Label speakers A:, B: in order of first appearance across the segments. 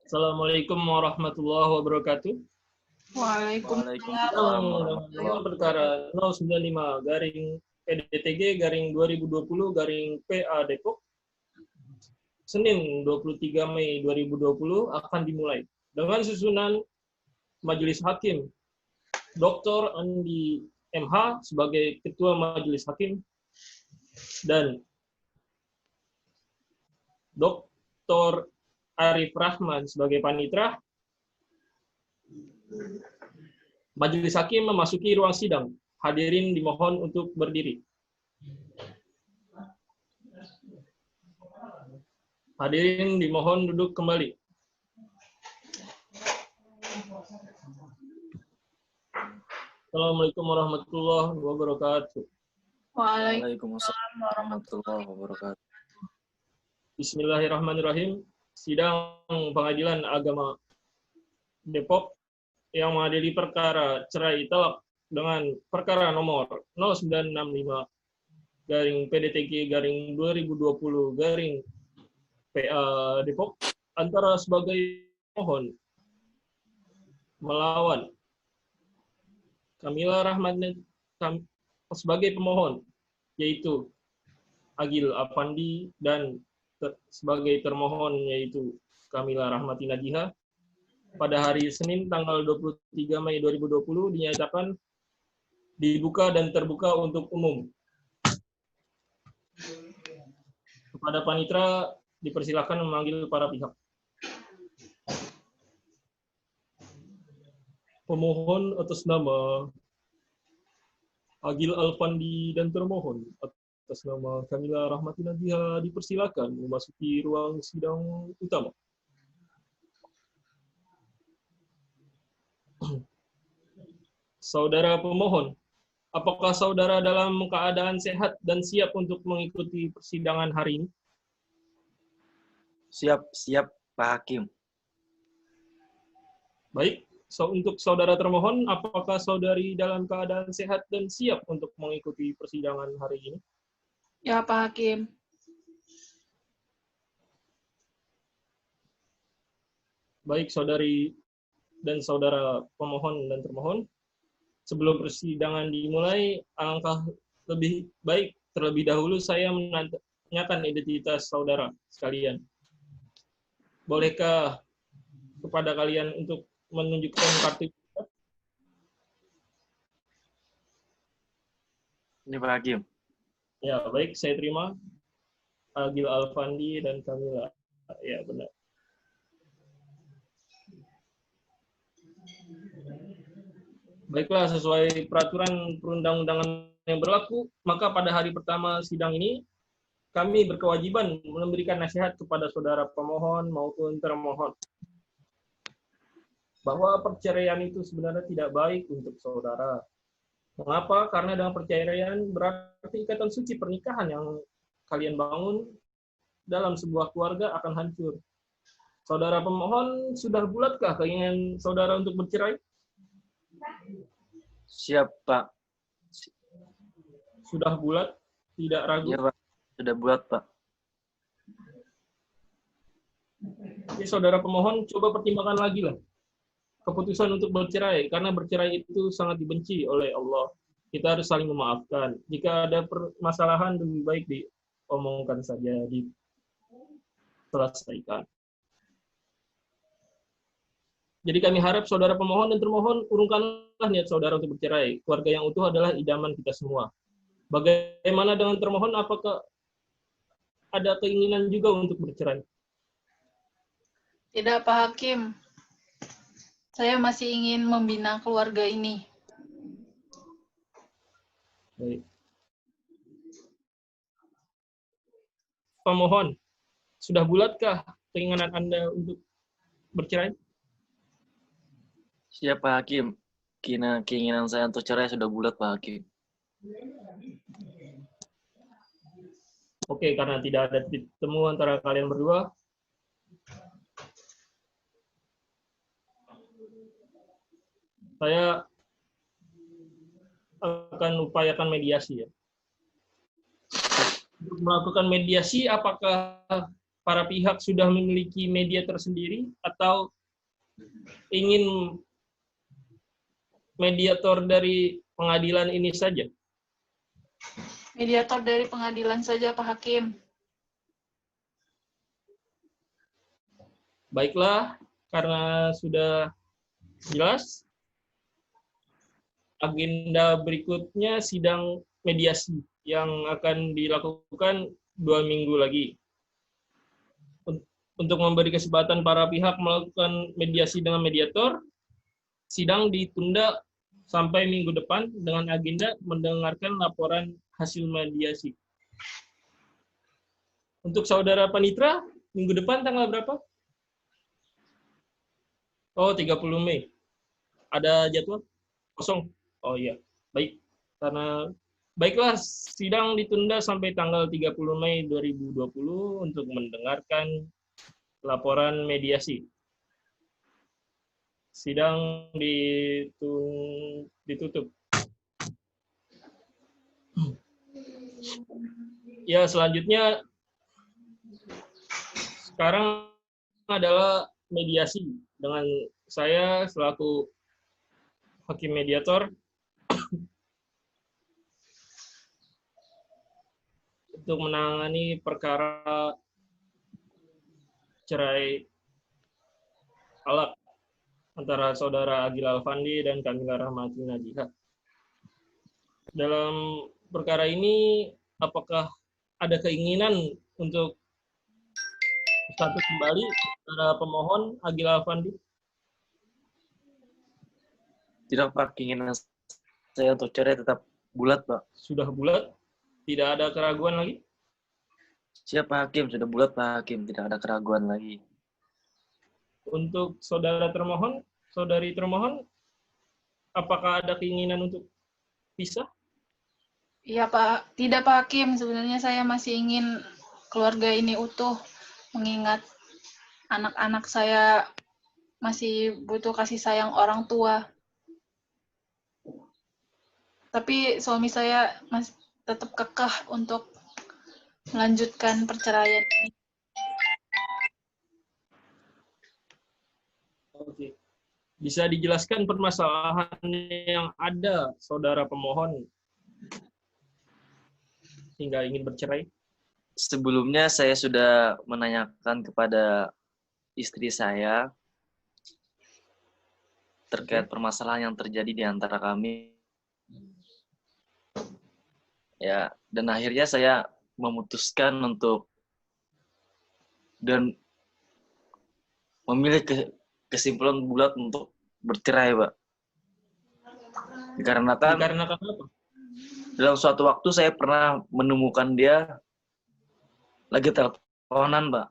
A: Assalamualaikum warahmatullahi wabarakatuh.
B: Waalaikumsalam
A: Sidang
B: warahmatullahi
A: dengan perkara 095 garing PDTG garing 2020 garing PA Depok, Senin 23 Mei 2020 akan dimulai dengan susunan Majelis Hakim Dr. Andi MH sebagai Ketua Majelis Hakim dan Dr. Arif Rahman sebagai Panitra. Majelis Hakim memasuki ruang sidang. Hadirin dimohon untuk berdiri. Hadirin dimohon duduk kembali. Assalamualaikum warahmatullahi wabarakatuh.
B: Waalaikumsalam warahmatullahi wabarakatuh.
A: Bismillahirrahmanirrahim. Sidang Pengadilan Agama Depok yang mengadili perkara cerai talak dengan perkara nomor 0965 garing PDTG garing 2020 garing PA Depok antara sebagai pemohon melawan Kamila Rahman sebagai pemohon yaitu Agil Afandi dan sebagai termohon yaitu Kamila Rahmati Nadiha pada hari Senin tanggal 23 Mei 2020 dinyatakan dibuka dan terbuka untuk umum. Kepada Panitra dipersilakan memanggil para pihak. Pemohon atas nama Agil Alfandi dan termohon atas nama Kamila Rahmati Nadiha dipersilakan memasuki ruang sidang utama. Saudara pemohon, apakah saudara dalam keadaan sehat dan siap untuk mengikuti persidangan hari ini?
B: Siap, Pak Hakim.
A: Baik, untuk saudara termohon, apakah saudari dalam keadaan sehat dan siap untuk mengikuti persidangan hari ini?
C: Ya, Pak Hakim.
A: Baik, saudari dan saudara pemohon dan termohon, sebelum persidangan dimulai, alangkah lebih baik terlebih dahulu saya menanyakan identitas saudara sekalian. Bolehkah kepada kalian untuk menunjukkan kartu?
B: Ini Pak Hakim.
A: Ya, baik, saya terima. Agil Alfandi dan Kamila. Ya, benar. Baiklah, sesuai peraturan perundang-undangan yang berlaku, maka pada hari pertama sidang ini, kami berkewajiban memberikan nasihat kepada saudara pemohon maupun termohon. Bahwa perceraian itu sebenarnya tidak baik untuk saudara. Mengapa? Karena dengan perceraian berarti ikatan suci pernikahan yang kalian bangun dalam sebuah keluarga akan hancur. Saudara pemohon, sudah bulatkah keinginan saudara untuk bercerai?
B: Siap, Pak.
A: Sudah bulat? Tidak ragu?
B: Iya, Pak. Sudah bulat, Pak.
A: Jadi saudara pemohon, coba pertimbangkan lagi lah keputusan untuk bercerai, karena bercerai itu sangat dibenci oleh Allah. Kita harus saling memaafkan. Jika ada permasalahan, lebih baik diomongkan saja, diselesaikan. Jadi kami harap saudara pemohon dan termohon urungkanlah niat saudara untuk bercerai. Keluarga yang utuh adalah idaman kita semua. Bagaimana dengan termohon? Apakah ada keinginan juga untuk bercerai?
C: Tidak, Pak Hakim. Saya masih ingin membina keluarga ini.
A: Baik. Pemohon, sudah bulatkah keinginan Anda untuk bercerai?
B: Siap, Pak Hakim. Keinginan saya untuk cerai sudah bulat, Pak Hakim.
A: Oke, karena tidak ada titik temu antara kalian berdua, saya akan upayakan mediasi ya. Untuk melakukan mediasi, apakah para pihak sudah memiliki media tersendiri atau ingin mediator dari pengadilan ini saja?
C: Mediator dari pengadilan saja, Pak Hakim.
A: Baiklah, karena sudah jelas, agenda berikutnya sidang mediasi yang akan dilakukan 2 minggu lagi. Untuk memberi kesempatan para pihak melakukan mediasi dengan mediator, sidang ditunda sampai minggu depan dengan agenda mendengarkan laporan hasil mediasi. Untuk saudara Panitra, minggu depan tanggal berapa? Oh, 30 Mei. Ada jadwal? Kosong? Oh iya, baik. Baiklah, sidang ditunda sampai tanggal 30 Mei 2020 untuk mendengarkan laporan mediasi. Sidang ditutup. Ya, selanjutnya sekarang adalah mediasi dengan saya selaku hakim mediator untuk menangani perkara cerai talak antara saudara Agil Alfandi dan Kamila Rahmati Najiha. Dalam perkara ini, apakah ada keinginan untuk status kembali para pemohon Agil Alfandi?
B: Tidak, Pak. Keinginan saya untuk cerai tetap bulat, Pak.
A: Sudah bulat? Tidak ada keraguan lagi?
B: Siap, Pak Hakim. Sudah bulat, Pak Hakim. Tidak ada keraguan lagi.
A: Untuk saudara termohon, saudari termohon, apakah ada keinginan untuk pisah?
C: Iya, Pak. Tidak, Pak Hakim. Sebenarnya saya masih ingin keluarga ini utuh, mengingat anak-anak saya masih butuh kasih sayang orang tua. Tapi suami saya masih tetap kekeh untuk melanjutkan perceraian ini.
A: Oke. Bisa dijelaskan permasalahan yang ada saudara pemohon hingga ingin bercerai?
B: Sebelumnya saya sudah menanyakan kepada istri saya terkait permasalahan yang terjadi di antara kami. Ya, dan akhirnya saya memutuskan untuk dan memilih kesimpulan bulat untuk bercerai, Pak. Dikarenakan
A: Dikarenakan apa?
B: dalam suatu waktu saya pernah menemukan dia lagi teleponan, Pak,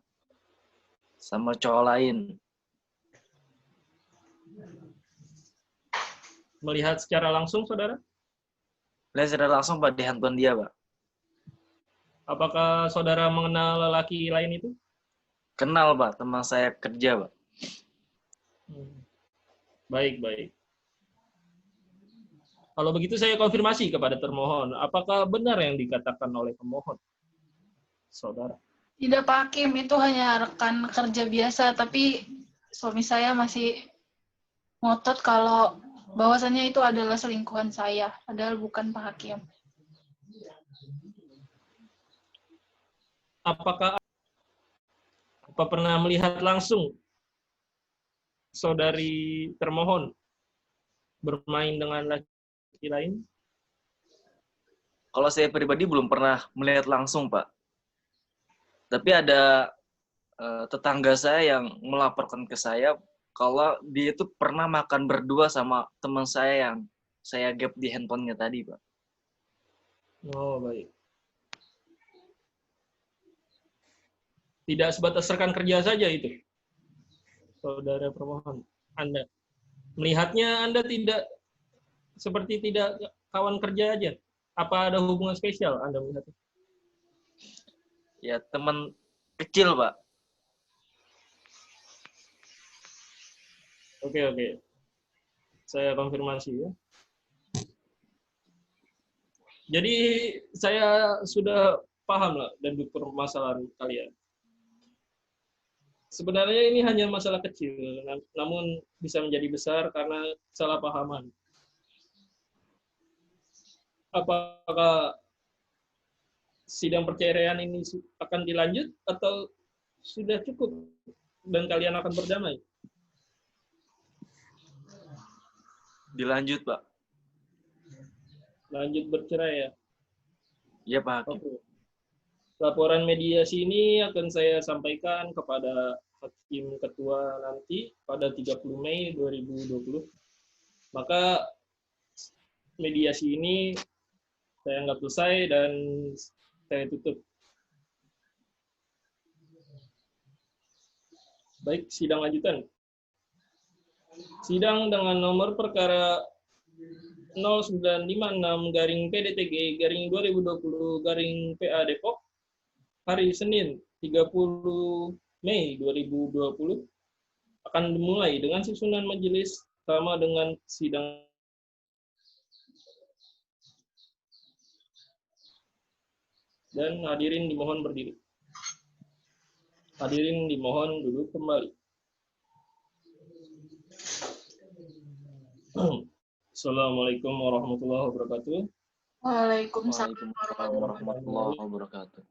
B: sama cowok lain.
A: Melihat secara langsung, saudara?
B: Lihat secara langsung, Pak, di handphone dia, Pak.
A: Apakah saudara mengenal lelaki lain itu?
B: Kenal, Pak, teman saya kerja, Pak.
A: Baik, baik. Kalau begitu saya konfirmasi kepada termohon, apakah benar yang dikatakan oleh pemohon, saudara?
C: Tidak, Pak Hakim. Itu hanya rekan kerja biasa. Tapi suami saya masih ngotot kalau bahwasannya itu adalah selingkuhan saya. Padahal bukan, Pak Hakim.
A: Apakah apa pernah melihat langsung saudari termohon bermain dengan laki lain?
B: Kalau saya pribadi belum pernah melihat langsung, Pak. Tapi ada tetangga saya yang melaporkan ke saya kalau dia itu pernah makan berdua sama teman saya yang saya gap di handphonenya tadi, Pak.
A: Oh, baik. Tidak sebatas rekan kerja saja itu, saudara permohon. Anda melihatnya Anda tidak seperti tidak kawan kerja aja. Apa ada hubungan spesial Anda melihatnya?
B: Ya, teman kecil, Pak.
A: Oke. Saya konfirmasi ya. Jadi saya sudah paham lah dan permasalahan kalian. sebenarnya ini hanya masalah kecil, namun bisa menjadi besar karena salah pahaman. Apakah sidang perceraian ini akan dilanjut atau sudah cukup dan kalian akan berdamai?
B: Dilanjut, Pak.
A: Lanjut bercerai ya?
B: Iya, Pak Hakim.
A: Oke. Laporan mediasi ini akan saya sampaikan kepada Hakim Ketua nanti pada 30 Mei 2020. Maka mediasi ini saya anggap selesai dan saya tutup. Baik, sidang lanjutan. Sidang dengan nomor perkara 0956-PDTG-2020-PA Depok hari Senin 30 Mei 2020 akan dimulai dengan susunan majelis sama dengan sidang. Dan hadirin dimohon berdiri. Hadirin dimohon duduk kembali. Assalamualaikum warahmatullahi wabarakatuh.
C: Waalaikumsalam
B: Warahmatullahi wabarakatuh.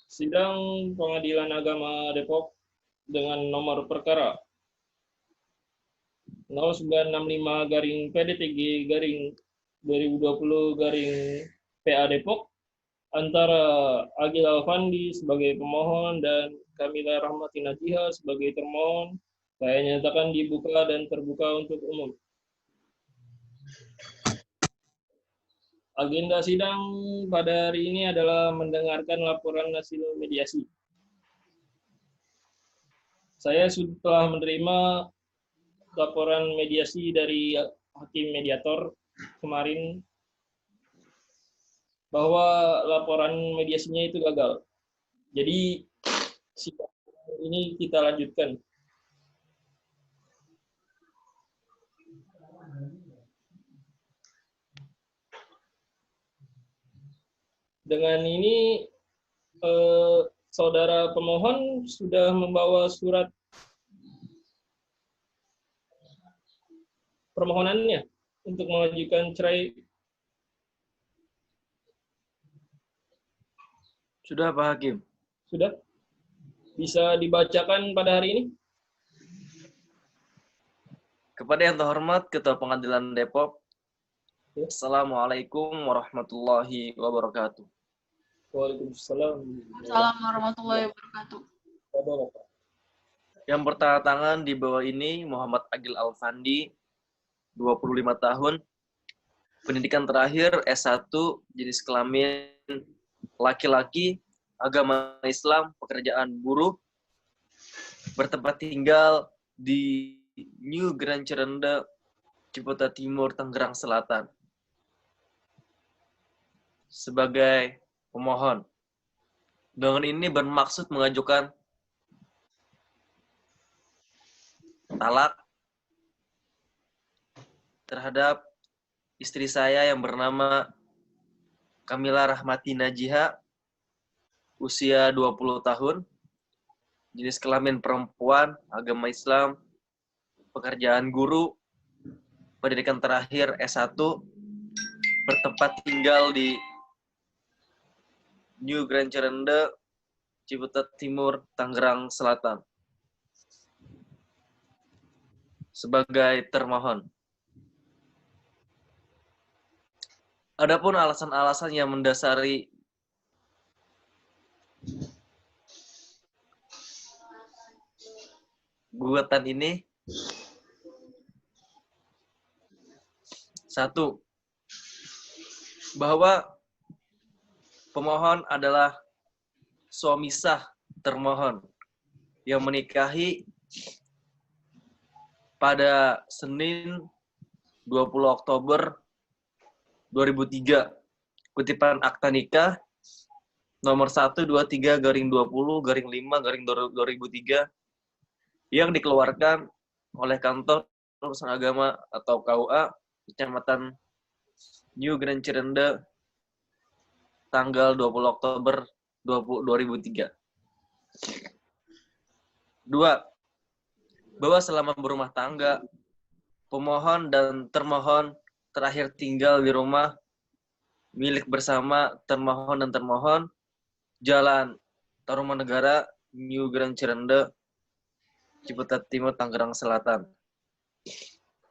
A: Sidang Pengadilan Agama Depok dengan nomor perkara 0965-PDTG-2020-PA Depok antara Agil Alfandi sebagai pemohon dan Kamila Rahmati Najiha sebagai termohon saya nyatakan dibuka dan terbuka untuk umum. Agenda sidang pada hari ini adalah mendengarkan laporan hasil mediasi. Saya sudah menerima laporan mediasi dari Hakim Mediator kemarin bahwa laporan mediasinya itu gagal. Jadi sidang ini kita lanjutkan. Dengan ini saudara pemohon sudah membawa surat permohonannya untuk mengajukan cerai.
B: Sudah, Pak Hakim.
A: Sudah? Bisa dibacakan pada hari ini?
B: Kepada yang terhormat Ketua Pengadilan Depok, Assalamualaikum warahmatullahi wabarakatuh.
A: Waalaikumsalam.
C: Assalamualaikum warahmatullahi wabarakatuh.
B: Yang bertanda tangan di bawah ini Muhammad Agil Alfandi, 25 tahun, pendidikan terakhir S1, jenis kelamin laki-laki, agama Islam, pekerjaan buruh, bertempat tinggal di New Grand Cirende, Ciputa Timur, Tangerang Selatan. Sebagai pemohon, dengan ini bermaksud mengajukan talak terhadap istri saya yang bernama Kamila Rahmati Najiha, usia 20 tahun, jenis kelamin perempuan, agama Islam, pekerjaan guru, pendidikan terakhir S1, bertempat tinggal di New Grand Cirende, Ciputat Timur, Tangerang Selatan. Sebagai termohon. Adapun alasan-alasan yang mendasari gugatan ini, 1, bahwa pemohon adalah suami sah termohon yang menikahi pada Senin 20 Oktober 2003. Kutipan akta nikah nomor 123/20/5/2003 yang dikeluarkan oleh Kantor Urusan Agama atau KUA Kecamatan New Grand Cirende tanggal 20 Oktober 2003. 2. Bahwa selama berumah tangga, pemohon dan termohon terakhir tinggal di rumah milik bersama termohon dan termohon, Jalan Tarumanegara, New Grand Cirende, Ciputat Timur, Tangerang Selatan.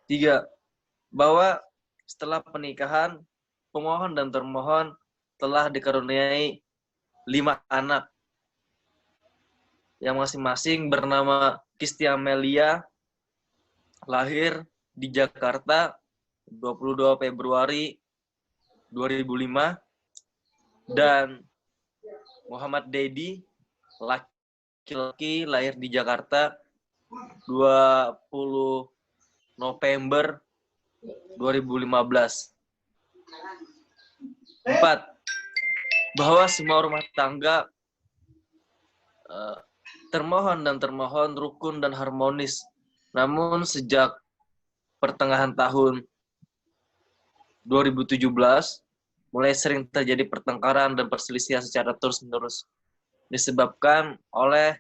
B: 3. Bahwa setelah pernikahan, pemohon dan termohon telah dikaruniai 5 anak yang masing-masing bernama Kisti Amelia, lahir di Jakarta 22 Februari 2005, dan Muhammad Dedi, laki-laki, lahir di Jakarta 20 November 2015. 4. Bahwa semua rumah tangga termohon dan termohon rukun dan harmonis. Namun sejak pertengahan tahun 2017, mulai sering terjadi pertengkaran dan perselisihan secara terus-menerus. Disebabkan oleh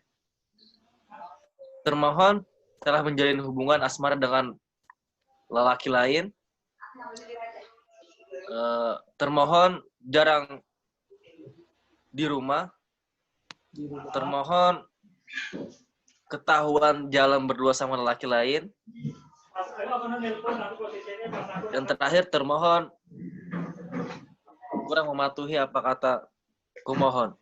B: termohon telah menjalin hubungan asmara dengan lelaki lain. Termohon jarang di rumah. Termohon ketahuan jalan berdua sama lelaki lain. Dan terakhir, termohon kurang mematuhi apa kata kumohon.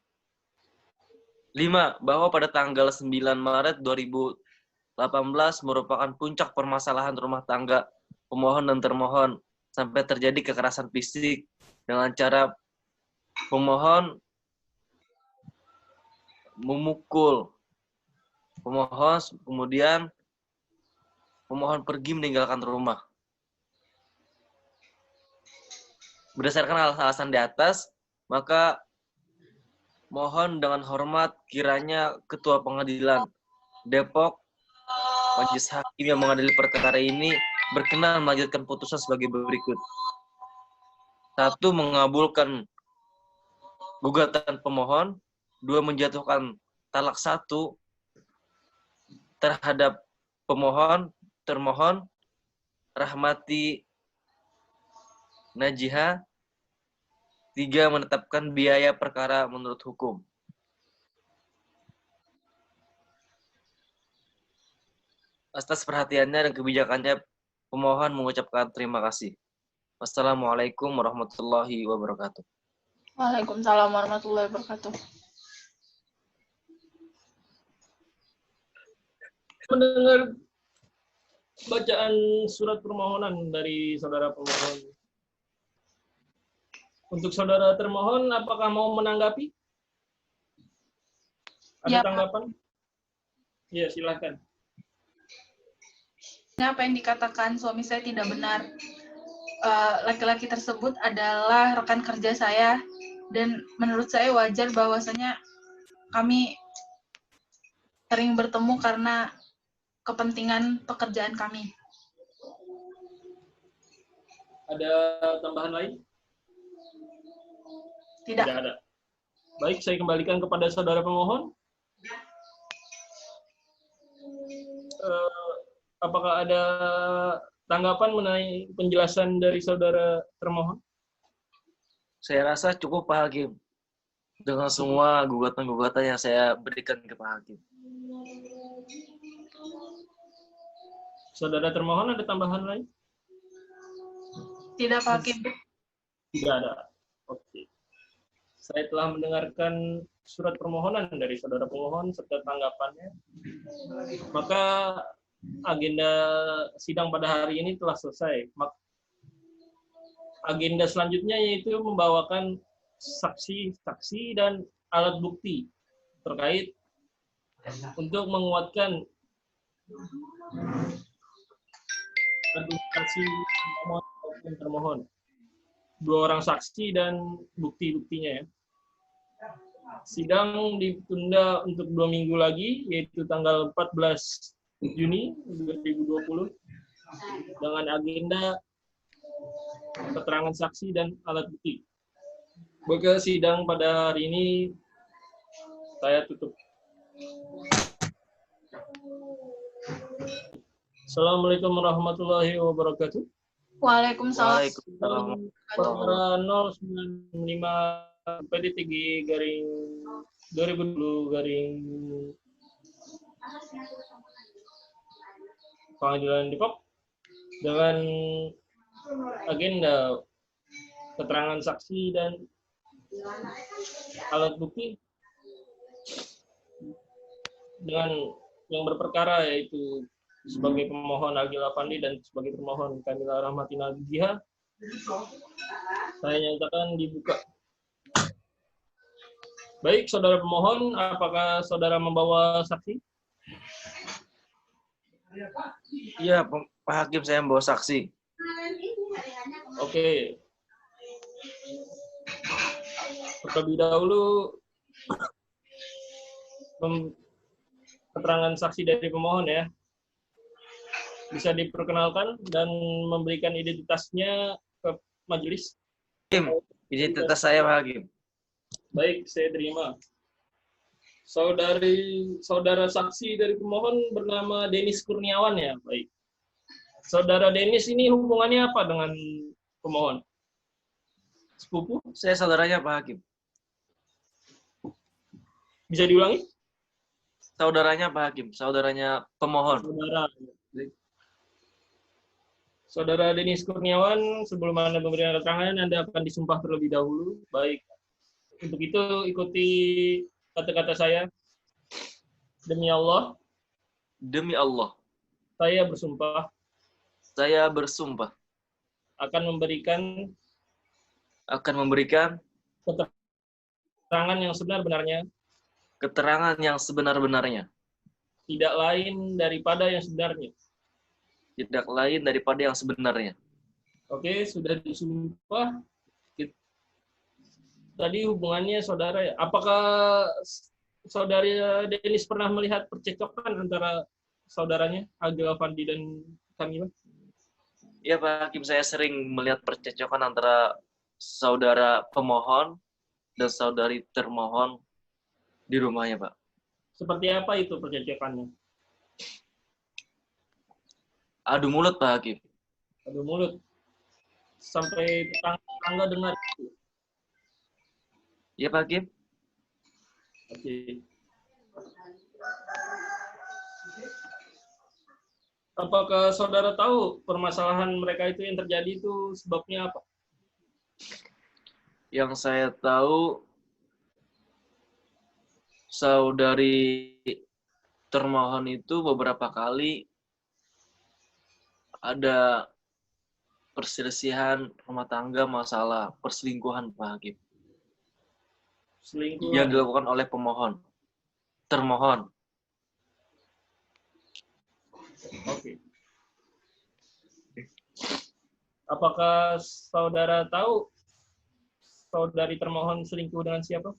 B: 5. Bahwa pada tanggal 9 Maret 2018 merupakan puncak permasalahan rumah tangga pemohon dan termohon sampai terjadi kekerasan fisik dengan cara pemohon memukul pemohon, kemudian pemohon pergi meninggalkan rumah. Berdasarkan alasan di atas, maka mohon dengan hormat kiranya Ketua Pengadilan Depok, Majelis Hakim yang mengadili perkara ini berkenan melanjutkan putusan sebagai berikut. 1. Mengabulkan gugatan pemohon. 2. Menjatuhkan talak 1 terhadap pemohon, termohon Rahmati Najiha. 3. Menetapkan biaya perkara menurut hukum. Atas perhatiannya dan kebijakannya, pemohon mengucapkan terima kasih. Wassalamualaikum warahmatullahi wabarakatuh.
C: Waalaikumsalam warahmatullahi wabarakatuh.
A: Mendengar bacaan surat permohonan dari saudara pemohon. Untuk saudara termohon, apakah mau menanggapi? Ada
C: Ya,
A: tanggapan? Ya, silakan.
C: apa yang dikatakan suami saya tidak benar. Laki-laki tersebut adalah rekan kerja saya, dan menurut saya wajar bahwasanya kami sering bertemu karena kepentingan pekerjaan kami.
A: Ada tambahan lain?
C: Tidak.
A: Tidak ada. Baik, saya kembalikan kepada saudara pemohon. Apakah ada tanggapan mengenai penjelasan dari saudara termohon?
B: Saya rasa cukup, Pak Hakim, dengan semua gugatan-gugatan yang saya berikan ke Pak Hakim.
A: Saudara termohon ada tambahan lain?
C: Tidak, Pak Hakim.
A: Tidak ada. Oke. Saya telah mendengarkan surat permohonan dari saudara pemohon serta tanggapannya. Maka agenda sidang pada hari ini telah selesai. Agenda selanjutnya yaitu membawakan saksi-saksi dan alat bukti terkait untuk menguatkan argumentasi pemohon maupun termohon. 2 orang saksi dan bukti-buktinya ya. Sidang ditunda untuk 2 minggu lagi, yaitu tanggal 14 Juni 2020 dengan agenda keterangan saksi dan alat bukti. Maka sidang pada hari ini saya tutup. Assalamualaikum warahmatullahi wabarakatuh.
C: Waalaikumsalam.
B: Waalaikumsalam.
A: Perkara 095 PD3 garing 2020 garing Pengadilan Depok dengan agenda keterangan saksi dan alat bukti dengan yang berperkara, yaitu sebagai pemohon Agil Afandi dan sebagai pemohon Kamila Rahmatina Diha. Saya nyatakan dibuka. Baik, saudara pemohon, apakah saudara membawa saksi?
B: Iya, Pak Hakim, saya membawa saksi.
A: Oke. Terlebih dahulu keterangan saksi dari pemohon ya. Bisa diperkenalkan dan memberikan identitasnya ke majelis.
B: Hakim, identitas saya Pak Hakim.
A: Baik, saya terima. Saudara saksi dari pemohon bernama Denis Kurniawan ya, baik. Saudara Denis ini hubungannya apa dengan pemohon? Sepupu?
B: Saya saudaranya Pak Hakim.
A: Bisa diulangi?
B: Saudaranya Pak Hakim, saudaranya pemohon.
A: Saudara. Saudara Denis Kurniawan, sebelum Anda memberikan keterangan, Anda akan disumpah terlebih dahulu. Baik. Untuk itu, ikuti kata-kata saya. Demi Allah.
B: Demi Allah.
A: Saya bersumpah.
B: Saya bersumpah.
A: Akan memberikan. Keterangan yang sebenar-benarnya.
B: Keterangan yang sebenar-benarnya.
A: Tidak lain daripada yang sebenarnya.
B: Tidak lain daripada yang sebenarnya.
A: Oke, sudah disumpah. Tadi hubungannya saudara ya. Apakah saudara Denis pernah melihat percekcokan antara saudaranya, Agil Afandi dan Kamila?
B: Iya Pak Hakim, saya sering melihat percekcokan antara saudara pemohon dan saudari termohon di rumahnya Pak.
A: Seperti apa itu percekcokannya?
B: Adu mulut Pak Hakim.
A: Adu mulut. Sampai tetangga dengar itu.
B: Iya Pak Hakim.
A: Oke. Apakah saudara tahu permasalahan mereka itu yang terjadi itu sebabnya apa?
B: Yang saya tahu, saudari termohon itu beberapa kali ada perselisihan rumah tangga masalah perselingkuhan Pak Hakim.
A: Selingkuh.
B: Yang dilakukan oleh termohon.
A: Oke. Apakah saudara tahu saudari termohon selingkuh dengan siapa?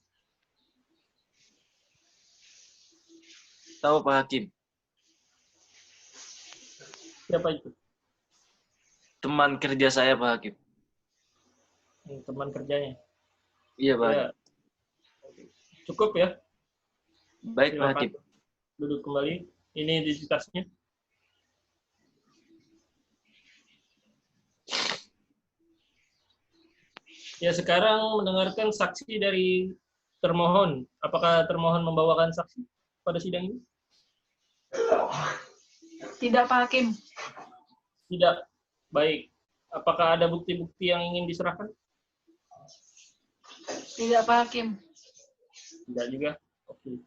B: Tahu Pak Hakim.
A: Siapa itu?
B: Teman kerja saya Pak Hakim.
A: Teman kerjanya.
B: Iya Pak.
A: Ya. Cukup ya.
B: Baik Pak Hakim.
A: Duduk kembali. Ini identitasnya. Ya, sekarang mendengarkan saksi dari termohon. Apakah termohon membawakan saksi pada sidang ini?
C: Tidak, Pak Hakim.
A: Tidak. Baik. Apakah ada bukti-bukti yang ingin diserahkan?
C: Tidak, Pak Hakim.
A: Tidak juga. Oke.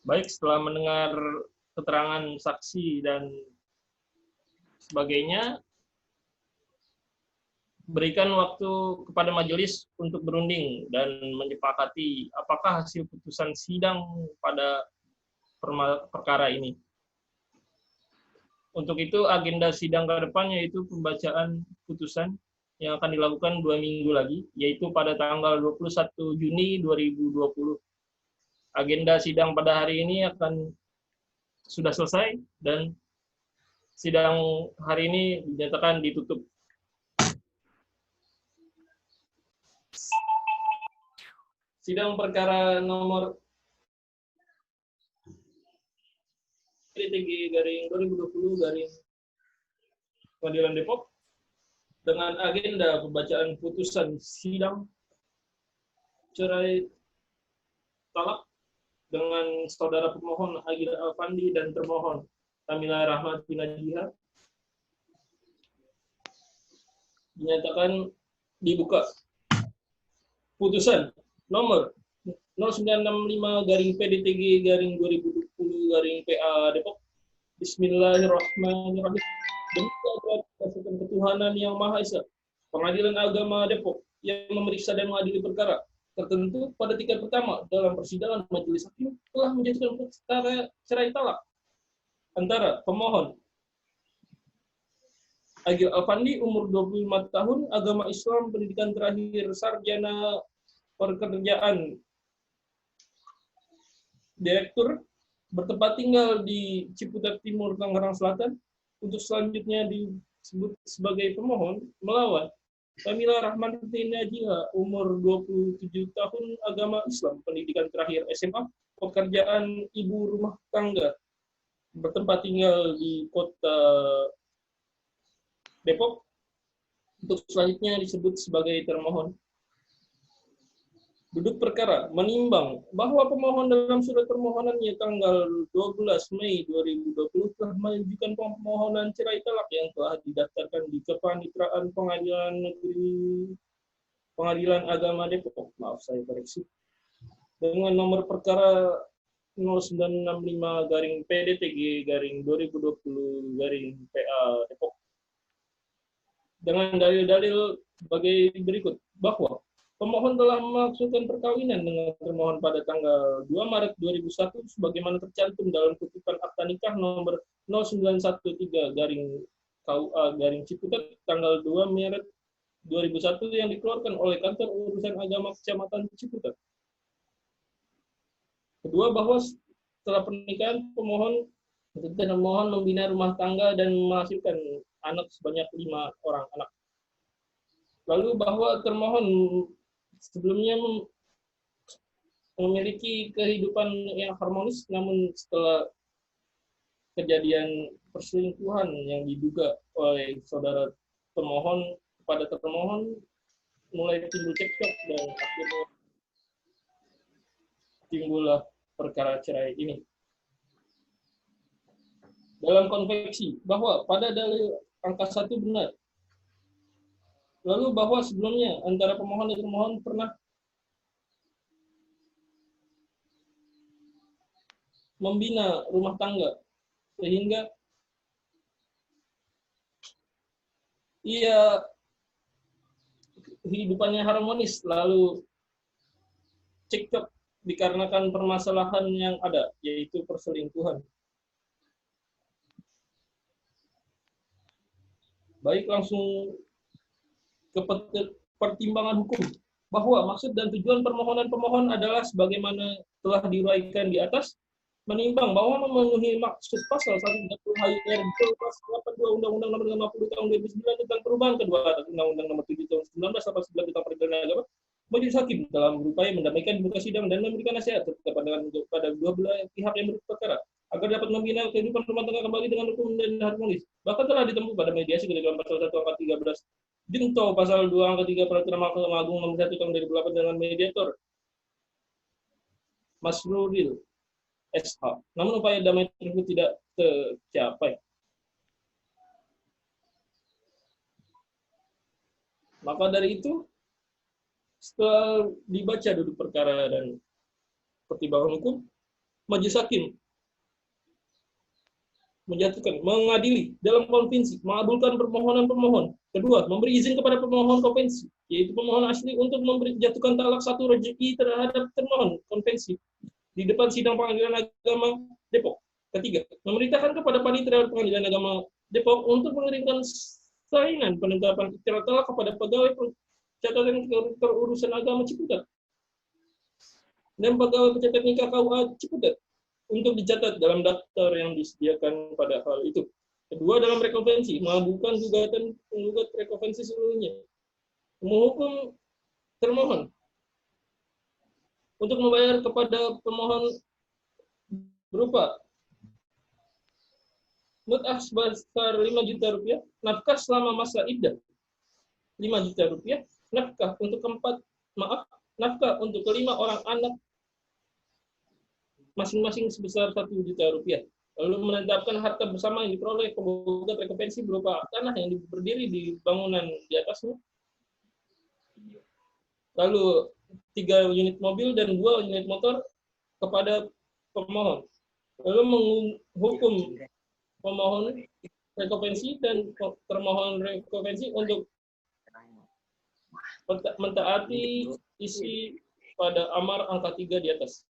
A: Baik, setelah mendengar keterangan saksi dan sebagainya, berikan waktu kepada majelis untuk berunding dan menyepakati apakah hasil putusan sidang pada perkara ini. Untuk itu, agenda sidang ke depan yaitu pembacaan putusan yang akan dilakukan 2 minggu lagi, yaitu pada tanggal 21 Juni 2020. Agenda sidang pada hari ini sudah selesai dan sidang hari ini dinyatakan ditutup. Sidang perkara nomor PDTG garing 2020 garing Pengadilan Depok dengan agenda pembacaan putusan sidang cerai talak dengan saudara pemohon Agil Afandi dan termohon Kamila Rahmati Najiha dinyatakan dibuka. Putusan nomor 0965 garing PDTG garing 2020 garing PA Depok. Bismillahirrahmanirrahim. Demi berdasarkan ketuhanan yang Maha Esa, Pengadilan Agama Depok yang memeriksa dan mengadili perkara tertentu pada tingkat pertama dalam persidangan majelis hakim telah menjatuhkan perkara cerai talak antara pemohon Agil Afandi umur 25 tahun, agama Islam, pendidikan terakhir sarjana pekerjaan direktur, bertempat tinggal di Ciputat Timur, Tangerang Selatan, untuk selanjutnya disebut sebagai pemohon melawan Kamila Rahmati Najiha umur 27 tahun, agama Islam, pendidikan terakhir SMA, pekerjaan ibu rumah tangga, bertempat tinggal di kota Depok, untuk selanjutnya disebut sebagai termohon. Duduk perkara menimbang bahwa pemohon dalam surat permohonannya tanggal 12 Mei 2020 telah mengajukan permohonan cerai talak yang telah didaftarkan di Kepanitraan Pengadilan Agama Depok. Maaf, saya koreksi. Dengan nomor perkara 0965 garing PDTG garing 2020 garing PA Depok. Dengan dalil-dalil sebagai berikut, bahwa pemohon telah melangsungkan perkawinan dengan termohon pada tanggal 2 Maret 2001 sebagaimana tercantum dalam kutipan akta nikah nomor 0913 garing KUA garing Ciputat tanggal 2 Maret 2001 yang dikeluarkan oleh Kantor Urusan Agama Kecamatan Ciputat. Kedua, bahwa setelah pernikahan pemohon membina rumah tangga dan menghasilkan anak sebanyak 5 orang anak. Lalu bahwa termohon sebelumnya memiliki kehidupan yang harmonis, namun setelah kejadian perselingkuhan yang diduga oleh saudara pemohon kepada termohon, mulai timbul cekcok dan akhirnya timbullah perkara cerai ini. Dalam konveksi bahwa pada dalil angka 1 benar. Lalu bahwa sebelumnya antara pemohon dan termohon pernah membina rumah tangga sehingga ia kehidupannya harmonis, lalu cekcok dikarenakan permasalahan yang ada, yaitu perselingkuhan. Baik, langsung ke pertimbangan hukum, bahwa maksud dan tujuan permohonan pemohon adalah sebagaimana telah diuraikan di atas, menimbang bahwa memenuhi maksud pasal 130 HUR pasal 82 Undang-Undang Nomor 50 Tahun 2009 tentang perubahan kedua atas Undang-Undang Nomor 7 Tahun 1989 tentang Peradilan Agama, majelis hakim dalam berupaya mendamaikan muka sidang dan memberikan nasihat serta pandangan kepada dua belah pihak yang berperkara agar dapat membina kehidupan rumah tangga kembali dengan rukun dan harmonis. Bahkan telah ditempuh pada mediasi ketentuan pasal 1 angka 13 Junto pasal 2 angka 3 Peraturan Mahkamah Agung nomor 1 tahun 2008 dengan mediator Masruril SH. Namun upaya damai tersebut tidak tercapai. Maka dari itu, setelah dibaca duduk perkara dan pertimbangan hukum, majelis hakim menjatuhkan, mengadili dalam konvensi, mengabulkan permohonan pemohon. Kedua, memberi izin kepada pemohon konvensi, yaitu pemohon asli untuk menjatuhkan talak satu rezeki terhadap termohon konvensi di depan sidang Pengadilan Agama Depok. Ketiga, memerintahkan kepada Panitia Pengadilan Agama Depok untuk mengirimkan salinan penetapan ikhtiar talak kepada pegawai catatan urusan agama Ciputat dan pegawai pencatat nikah KUA Ciputat untuk dicatat dalam daftar yang disediakan pada hal itu. Kedua, dalam rekonvensi, mengabulkan gugatan penggugat rekonvensi seluruhnya. Menghukum termohon untuk membayar kepada pemohon berupa mut'ah sebesar 5 juta rupiah, nafkah selama masa iddah 5 juta rupiah, nafkah untuk kelima orang anak masing-masing sebesar 1 juta rupiah. Lalu menetapkan harta bersama yang diperoleh penggugat rekovensi berupa tanah yang berdiri di bangunan di atasnya. Lalu 3 unit mobil dan 2 unit motor kepada pemohon. Lalu menghukum pemohon rekovensi dan termohon rekovensi untuk mentaati isi pada amar angka 3 di atas.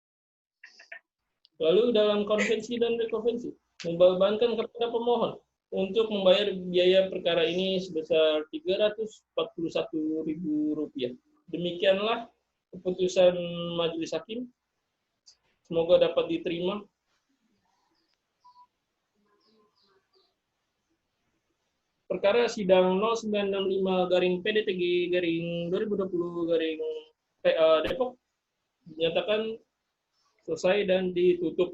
A: Lalu dalam konvensi dan rekovensi membebankan kepada pemohon untuk membayar biaya perkara ini sebesar Rp341.000. Demikianlah keputusan majelis hakim. Semoga dapat diterima. Perkara sidang 0965-PDTG-2020 Depok dinyatakan selesai dan ditutup.